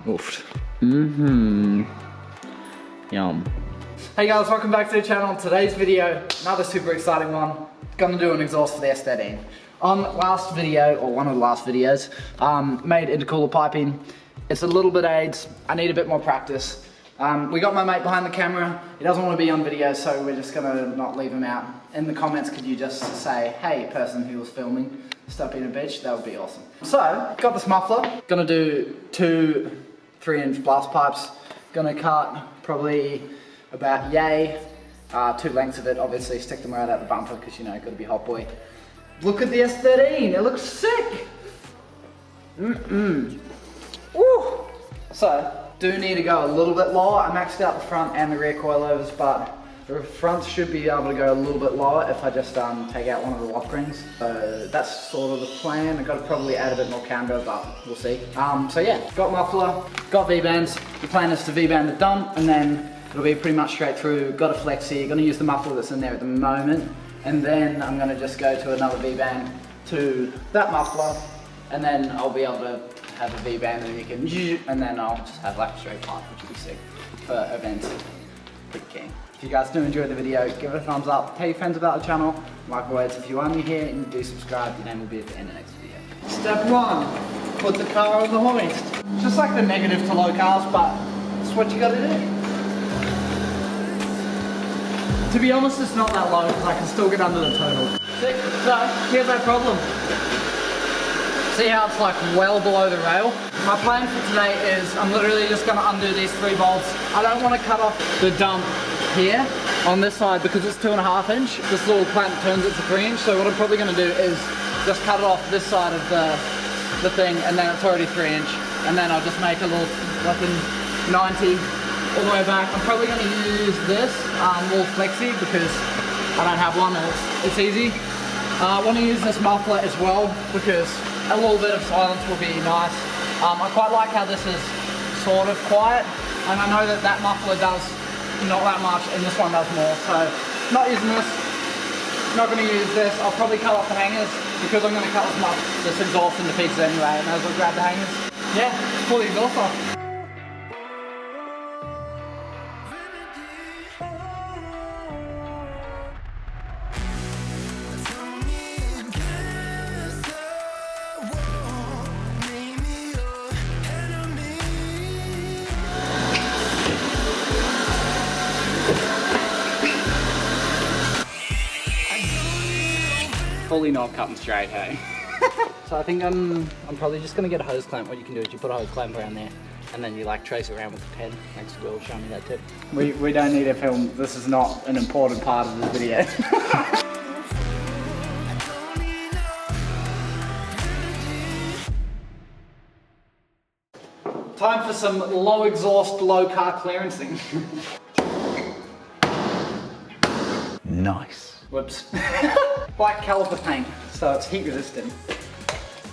Oof. Yum. Hey guys, welcome back to the channel. Today's video, another super exciting one. Gonna do an exhaust for the S13. On last video, or one of the last videos, made intercooler piping. It's a little bit AIDS. I need a bit more practice. We got my mate behind the camera. He doesn't want to be on video, so we're just gonna not leave him out. In the comments, could you just say, hey, person who was filming, stop being a bitch? That would be awesome. So, got this muffler. Gonna do 2 3-inch blast pipes. Gonna cut probably about yay. 2 lengths of it, obviously stick them right out the bumper because you know, gotta be hot boy. Look at the S13, it looks sick! Woo! So, do need to go a little bit lower. I maxed out the front and the rear coilovers, but the front should be able to go a little bit lower if I just take out one of the lock rings. So that's sort of the plan. I've got to probably add a bit more camber, but we'll see. So yeah, got muffler, got V-bands. The plan is to V-band the dump, and then it'll be pretty much straight through. Got a flexi, gonna use the muffler that's in there at the moment, and then I'm gonna just go to another V-band to that muffler, and then I'll be able to have a V-band and you can, and then I'll just have like a straight pipe, which will be sick for events. Pretty keen. If you guys do enjoy the video, give it a thumbs up, tell your friends about the channel. Like always, if you are new here and do subscribe, your name will be at the end of the next video. Step 1, put the car on the hoist. Just like the negative to low cars, but that's what you gotta do. To be honest, it's not that low because I can still get under the tow hook. Sick. So, here's our problem. See how it's like well below the rail? My plan for today is I'm literally just gonna undo these 3 bolts. I don't want to cut off the dump here on this side because it's 2.5 inch. This little clamp turns it to 3 inch. So what I'm probably gonna do is just cut it off this side of the thing, and then it's already 3 inch. And then I'll just make a little fucking 90 all the way back. I'm probably gonna use this little flexi because I don't have one and it's easy. I want to use this muffler as well because a little bit of silence will be nice. I quite like how this is sort of quiet, and I know that that muffler does not that much and this one does more, so not using this, not going to use this. I'll probably cut off the hangers because I'm going to cut this exhaust into pieces anyway, and as well grab the hangers. Yeah, pull the exhaust off. Fully not cutting straight, hey? So I think I'm probably just gonna get a hose clamp. What you can do is you put a hose clamp around there and then you like trace it around with the pen. Thanks to Will showing me that tip. We don't need a film. This is not an important part of this video. Time for some low exhaust, low car clearancing. Nice. Whoops. Black caliper paint, so it's heat resistant.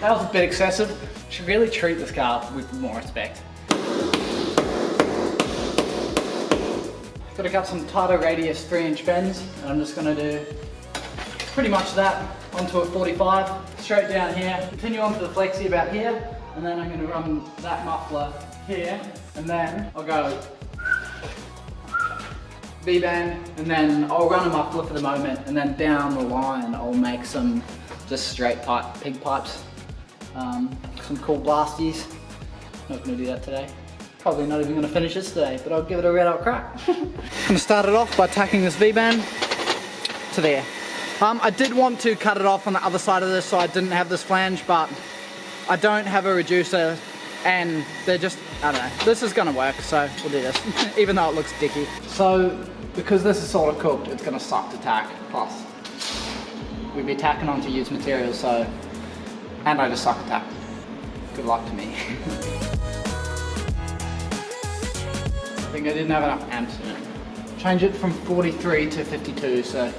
That was a bit excessive. Should really treat this car with more respect. Gotta cut some tighter radius 3-inch bends, and I'm just gonna do pretty much that onto a 45, straight down here, continue onto the flexi about here, and then I'm gonna run that muffler here, and then I'll go V-band, and then I'll run a muffler for the moment, and then down the line I'll make some just straight pipe, pig pipes, some cool blasties. Not gonna do that today. Probably not even gonna finish this today, but I'll give it a red hot crack. I'm gonna start it off by tacking this V-band to there. I did want to cut it off on the other side of this so I didn't have this flange, but I don't have a reducer and they're just, I don't know. This is gonna work, so we'll do this, even though it looks dicky. So, because this is sort of cooked, it's gonna suck to tack. Plus, we'd be tacking onto used material, so, and I just suck to tack. Good luck to me. I think I didn't have enough amps in it. Change it from 43 to 52, so a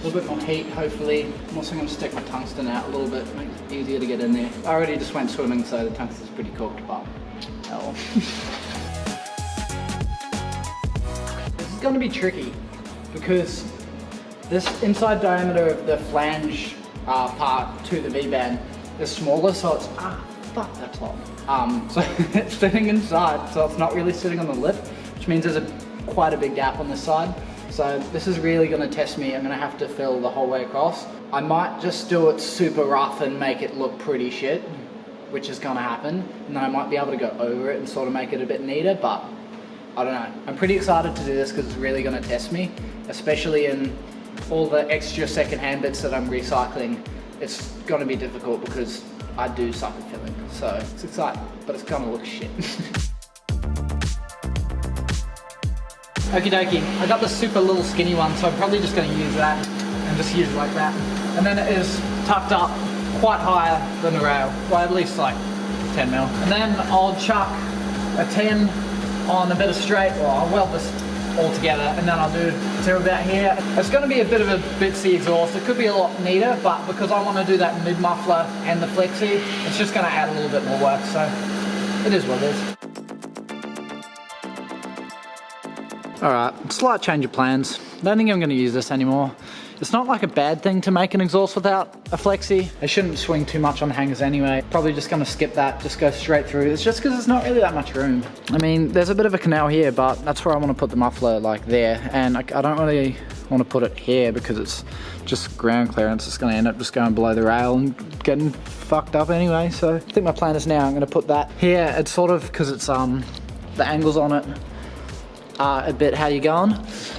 little bit more heat, hopefully. I'm also gonna stick my tungsten out a little bit, make it easier to get in there. I already just went swimming, so the tungsten's pretty cooked, but oh well. This is gonna be tricky because this inside diameter of the flange part to the V-band is smaller, so it's fuck, that's hot. So it's sitting inside, so it's not really sitting on the lip, which means there's quite a big gap on this side. So this is really gonna test me. I'm gonna have to fill the whole way across. I might just do it super rough and make it look pretty shit, which is gonna happen. And then I might be able to go over it and sort of make it a bit neater, but I don't know. I'm pretty excited to do this because it's really gonna test me, especially in all the extra secondhand bits that I'm recycling. It's gonna be difficult because I do suck at filling. So it's exciting, but it's gonna look shit. Okie dokie, I got the super little skinny one, so I'm probably just gonna use that and just use it like that. And then it is tucked up quite higher than the rail, by at least like 10 mil. And then I'll chuck a 10 on a bit of straight, or I'll weld this all together, and then I'll do to about here. It's gonna be a bit of a bitsy exhaust. It could be a lot neater, but because I wanna do that mid muffler and the flexi, it's just gonna add a little bit more work, so it is what it is. Alright, slight change of plans. Don't think I'm going to use this anymore. It's not like a bad thing to make an exhaust without a flexi. I shouldn't swing too much on the hangers anyway. Probably just going to skip that, just go straight through. It's just because there's not really that much room. I mean, there's a bit of a canal here, but that's where I want to put the muffler, like there. And I don't really want to put it here because it's just ground clearance. It's going to end up just going below the rail and getting fucked up anyway. So I think my plan is now I'm going to put that here. It's sort of, because it's the angles on it a bit how you going,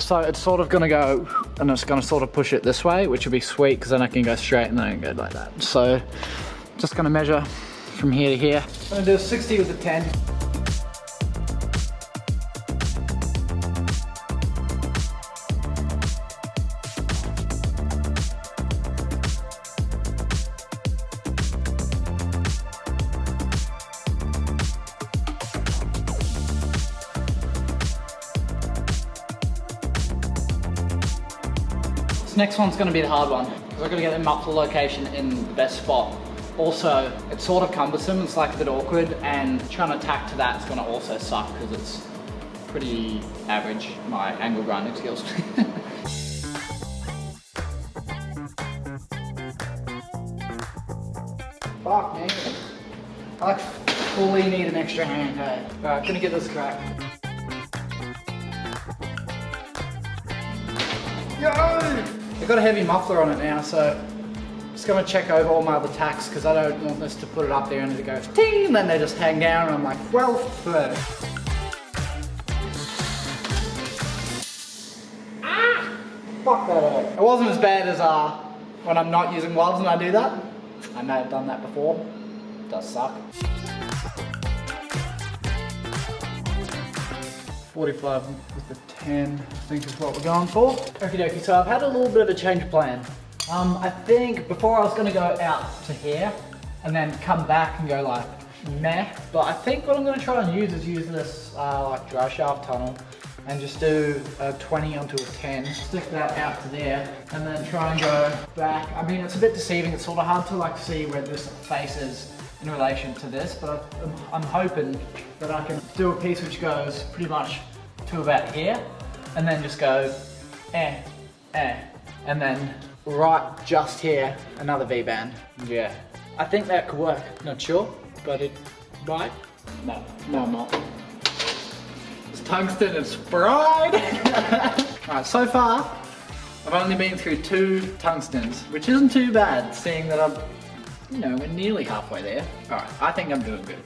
so it's sort of gonna go, and it's gonna sort of push it this way, which would be sweet because then I can go straight and then I can go like that. So just gonna measure from here to here. I'm gonna do a 60 with a 10. Next one's going to be the hard one, because I've got to get the muffler location in the best spot. Also, it's sort of cumbersome, it's like a bit awkward, and trying to tack to that is going to also suck because it's pretty average, my angle grinding skills. Fuck man, I like fully need an extra hand, hey. Alright, gonna get this crack. Yo! I've got a heavy muffler on it now, so I'm just gonna check over all my other tacks because I don't want this to put it up there and it goes ting, and then they just hang down and I'm like, well, first. Ah! Fuck that out. It wasn't as bad as when I'm not using gloves and I do that. I may have done that before. It does suck. 45 with the 10, I think is what we're going for. Okie dokie, so I've had a little bit of a change of plan. I think before I was gonna go out to here and then come back and go like meh, but I think what I'm gonna try and use this like dry shaft tunnel and just do a 20 onto a 10, stick that out to there and then try and go back. I mean, it's a bit deceiving, it's sort of hard to like see where this face is in relation to this, but I'm hoping that I can do a piece which goes pretty much to about here, and then just go and then right just here, another V-band. Yeah, I think that could work. Not sure, but it might. No, I'm not. This tungsten is fried. Alright, so far, I've only been through 2 tungstens, which isn't too bad, seeing that I'm, you know, we're nearly halfway there. Alright, I think I'm doing good.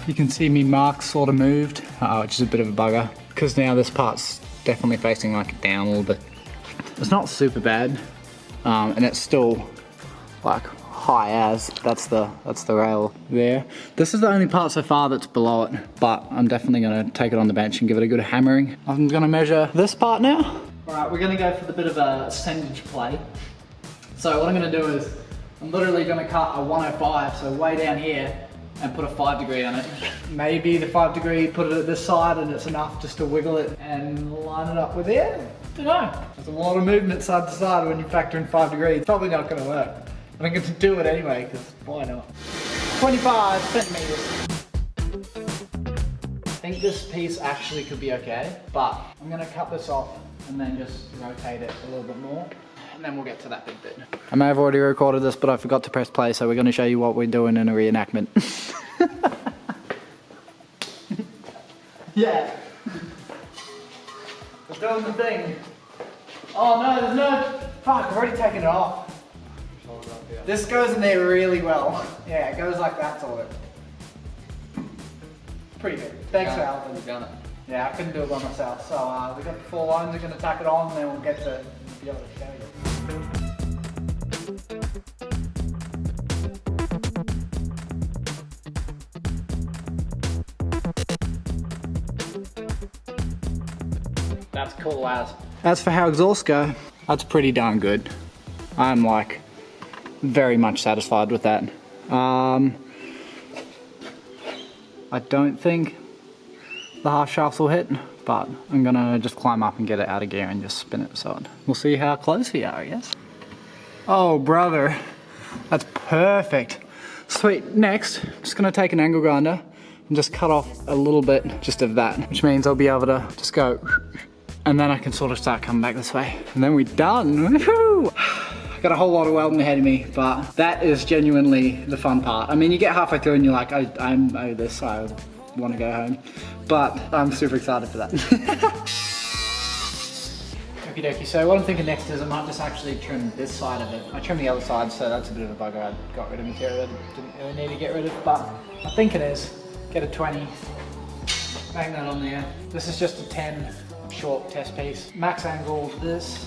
You can see me marks sort of moved, which is a bit of a bugger, because now this part's definitely facing like down a little bit. It's not super bad, and it's still like high as, that's the rail there. This is the only part so far that's below it, but I'm definitely gonna take it on the bench and give it a good hammering. I'm gonna measure this part now. All right, we're gonna go for the bit of a ascendage play. So what I'm gonna do is, I'm literally gonna cut a 105, so way down here, and put a 5 degree on it. Maybe the 5 degree, put it at this side and it's enough just to wiggle it and line it up with it. Don't know. There's a lot of movement side to side when you factor in 5 degrees. It's probably not gonna work. But I'm going to do it anyway, because why not? 25 centimeters. I think think this piece actually could be okay, but I'm gonna cut this off and then just rotate it a little bit more. And then we'll get to that big bit. I may have already recorded this, but I forgot to press play, so we're gonna show you what we're doing in a reenactment. Yeah. We're doing the thing. Oh no, there's no... Fuck, I've already taken it off. This goes in there really well. Yeah, it goes like that sort of. Pretty good. Thanks for helping. You've done it. Yeah, I couldn't do it by myself. So we got the 4 lines, we're going to tack it on, and then we'll get to be able to show you. That's cool as. As for how exhausts go, that's pretty darn good. I'm like very much satisfied with that. I don't think the half shafts will hit, but I'm gonna just climb up and get it out of gear and just spin it so we'll see how close we are, I guess. Oh brother, that's perfect. Sweet, next, I'm just gonna take an angle grinder and just cut off a little bit just of that, which means I'll be able to just go, and then I can sort of start coming back this way. And then we're done, woohoo! I got a whole lot of welding ahead of me, but that is genuinely the fun part. I mean, you get halfway through and you're like, I'm over this, I want to go home. But I'm super excited for that. Okie dokie, so what I'm thinking next is I might just actually trim this side of it. I trimmed the other side, so that's a bit of a bugger. I got rid of material that didn't really need to get rid of, but I think it is. Get a 20, bang that on there. This is just a 10 short test piece. Max angle this.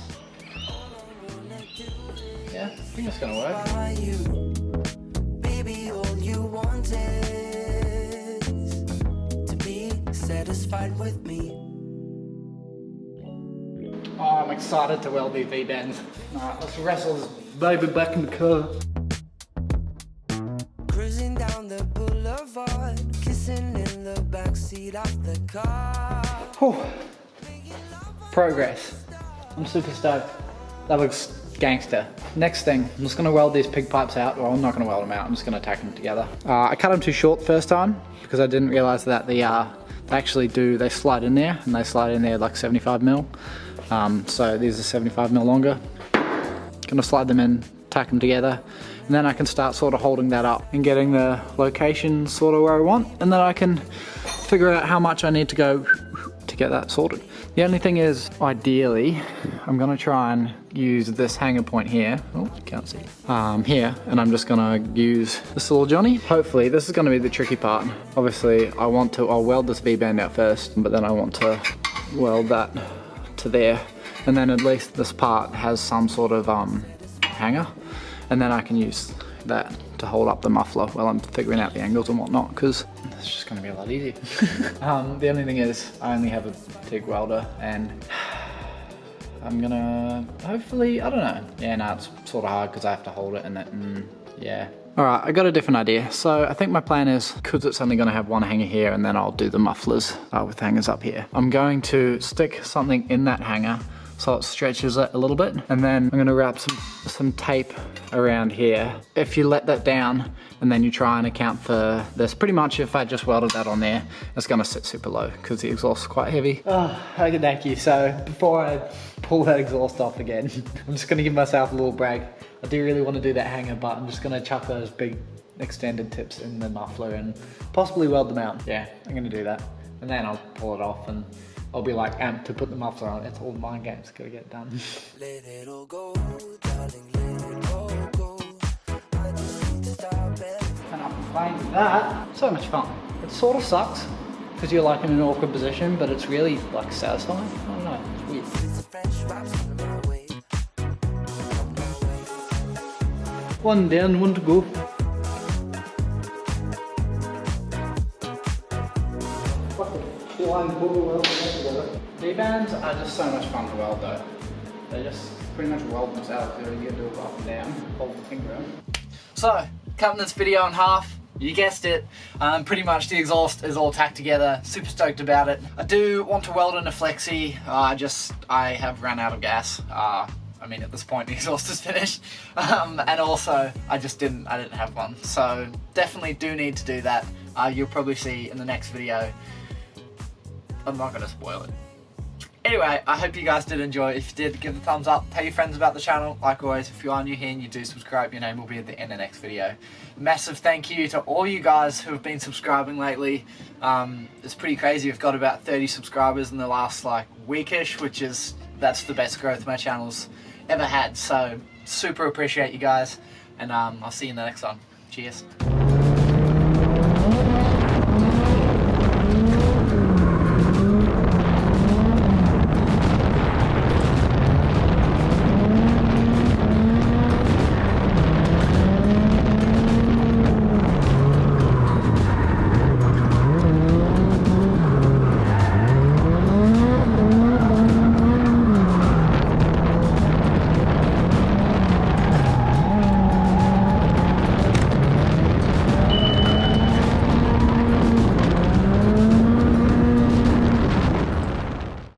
Yeah, I think it's gonna work. Baby, all you want is to be satisfied with me. Oh, I'm excited to weld these V-bends. Alright, let's wrestle this baby back in the car. Cruising down the boulevard, kissing in the backseat of the car. Whew. Progress. I'm super stoked. That looks gangster. Next thing, I'm just gonna weld these pig pipes out. Well, I'm not gonna weld them out, I'm just gonna tack them together. I cut them too short first time because I didn't realize that they slide in there, and they slide in there like 75 mil. So these are 75 mil longer. Gonna slide them in, tack them together, and then I can start sort of holding that up and getting the location sort of where I want, and then I can figure out how much I need to go to get that sorted. The only thing is, ideally, I'm gonna try and use this hanger point here. Oh, you can't see. Here, and I'm just gonna use this little Johnny. Hopefully, this is gonna be the tricky part. Obviously, I'll weld this V-band out first, but then I want to weld that to there. And then at least this part has some sort of hanger. And then I can use that to hold up the muffler while I'm figuring out the angles and whatnot, because it's just gonna be a lot easier. The only thing is, I only have a TIG welder, and I'm gonna, hopefully, I don't know. Yeah, no, it's sort of hard because I have to hold it and then, yeah. All right, I got a different idea. So I think my plan is, because it's only gonna have one hanger here, and then I'll do the mufflers with hangers up here. I'm going to stick something in that hanger so it stretches it a little bit, and then I'm gonna wrap some tape around here. If you let that down and then you try and account for this, pretty much if I just welded that on there, it's gonna sit super low because the exhaust is quite heavy. Oh, okay, thank you. So before I pull that exhaust off again, I'm just gonna give myself a little brag. I do really want to do that hanger, but I'm just gonna chuck those big extended tips in the muffler and possibly weld them out. Yeah, I'm gonna do that. And then I'll pull it off and I'll be like amped to put the muffler on. It's all mind games, gotta get it done. Let it all go, darling, let it all go. I just need to stop it. And I'm playing with that. So much fun. It sort of sucks because you're like in an awkward position, but it's really like satisfying. I don't know, it's weird. One down, one to go. V-bands are just so much fun to weld though. They just pretty much weld themselves. You can do it up and down, hold the finger on. So, cutting this video in half, you guessed it. Pretty much the exhaust is all tacked together. Super stoked about it. I do want to weld in a flexi. I have run out of gas. I mean, at this point the exhaust is finished. And also, I didn't have one. So definitely do need to do that. You'll probably see in the next video I'm not going to spoil it. Anyway, I hope you guys did enjoy. If you did, give a thumbs up, tell your friends about the channel. Like always, if you are new here and you do subscribe, your name will be at the end of the next video. Massive thank you to all you guys who have been subscribing lately. It's pretty crazy. We've got about 30 subscribers in the last like weekish, that's the best growth my channel's ever had. So super appreciate you guys, and I'll see you in the next one. Cheers.